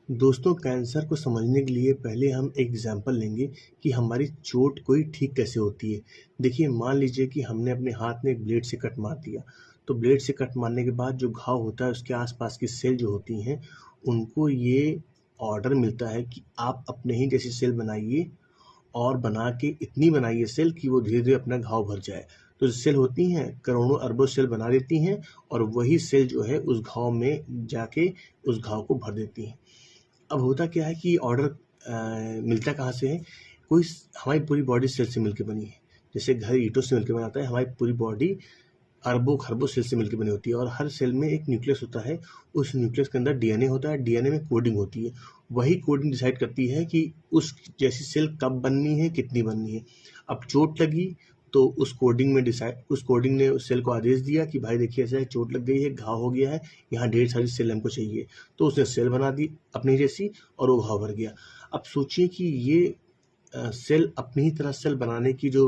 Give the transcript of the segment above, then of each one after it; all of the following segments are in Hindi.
दोस्तों, कैंसर को समझने के लिए पहले हम एक एग्जांपल लेंगे कि हमारी चोट कोई ठीक कैसे होती है। देखिए, मान लीजिए कि हमने अपने हाथ में एक ब्लेड से कट मार दिया। तो ब्लेड से कट मारने के बाद जो घाव होता है उसके आसपास की सेल जो होती हैं, उनको ये ऑर्डर मिलता है कि आप अपने ही जैसी सेल बनाइए और बना के इतनी बनाइए सेल कि वो धीरे-धीरे अपना घाव भर जाए। तो जो सेल होती हैं, करोड़ों अरबों सेल बना देती हैं और वही सेल जो है उस घाव में जाके उस घाव को भर देती हैं। अब होता क्या है कि ऑर्डर मिलता कहाँ से है? हमारी पूरी बॉडी सेल से मिलके बनी है। जैसे घर ईंटों से मिलके बना होता है, हमारी पूरी बॉडी अरबों-खरबों सेल से मिलके बनी होती है और हर सेल में एक न्यूक्लियस होता है। उस न्यूक्लियस के अंदर डीएनए होता है, डीएनए में कोडिंग होती है। वही कोडिंग डिसाइड करती है कि उस जैसी सेल कब बननी है, कितनी बननी है। अब चोट लगी तो उस कोडिंग ने उस सेल को आदेश दिया कि भाई देखिए ऐसा है, चोट लग गई है, घाव हो गया है, यहाँ ढेर सारी सेल हमको चाहिए। तो उसने सेल बना दी अपनी जैसी और वो घाव भर गया। अब सोचिए कि ये सेल अपनी ही तरह सेल बनाने की जो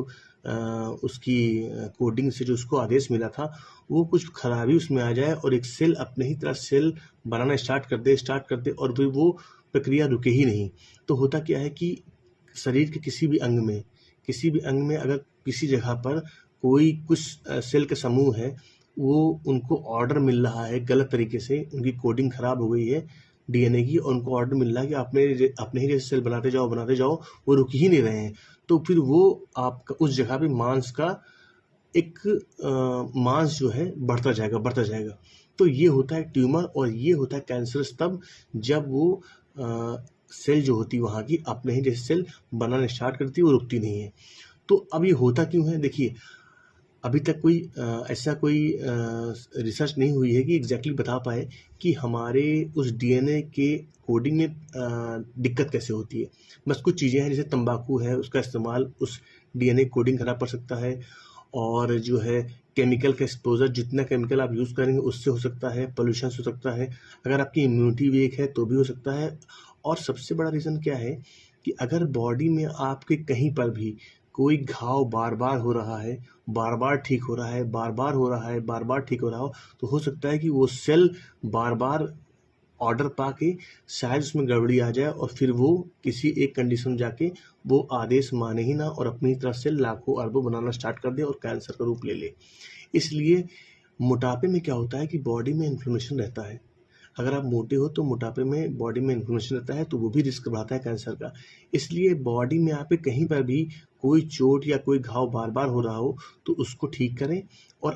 उसकी कोडिंग से जो उसको आदेश मिला था, वो कुछ खराबी उसमें आ जाए और एक सेल अपने ही तरह सेल बनाना स्टार्ट कर दे और फिर वो प्रक्रिया रुके ही नहीं। तो होता क्या है कि शरीर के किसी भी अंग में अगर किसी जगह पर कोई कुछ सेल का समूह है, वो उनको ऑर्डर मिल रहा है गलत तरीके से, उनकी कोडिंग खराब हो गई है डीएनए की और उनको ऑर्डर मिल रहा है कि अपने ही जैसे सेल बनाते जाओ, वो रुक ही नहीं रहे हैं। तो फिर वो आपका उस जगह पे एक मांस जो है बढ़ता जाएगा। तो ये होता है ट्यूमर और ये होता है कैंसरस तब जब वो सेल जो होती है वहाँ की अपने ही जैसे सेल बनाना स्टार्ट करती है, वो रुकती नहीं है। तो अब ये होता क्यों है? देखिए, अभी तक ऐसा कोई रिसर्च नहीं हुई है कि एग्जैक्टली बता पाए कि हमारे उस डीएनए के कोडिंग में दिक्कत कैसे होती है। बस कुछ चीज़ें हैं, जैसे तंबाकू है, उसका इस्तेमाल उस डीएनए कोडिंग खराब कर सकता है और जो है केमिकल का एक्सपोज़र, जितना केमिकल आप यूज़ करेंगे उससे हो सकता है, पॉल्यूशन से हो सकता है, अगर आपकी इम्यूनिटी वीक है तो भी हो सकता है। और सबसे बड़ा रीज़न क्या है कि अगर बॉडी में आपके कहीं पर भी कोई घाव बार-बार हो रहा है, बार-बार ठीक हो रहा है, बार-बार हो रहा है, बार-बार ठीक हो रहा हो, तो हो सकता है कि वो सेल बार-बार ऑर्डर पाके शायद उसमें गड़बड़ी आ जाए और फिर वो किसी एक कंडीशन में जाके वो आदेश माने ही ना और अपनी तरफ से लाखों अरबों बनाना स्टार्ट कर दे और कैंसर का रूप ले ले। इसलिए मोटापे में क्या होता है कि बॉडी में इन्फ्लेमेशन रहता है। अगर आप मोटे हो तो मोटापे में बॉडी में इन्फ्लेमेशन रहता है, तो वो भी रिस्क बढ़ाता है कैंसर का। इसलिए बॉडी में आप पे कहीं पर भी कोई चोट या कोई घाव बार-बार हो रहा हो तो उसको ठीक करें और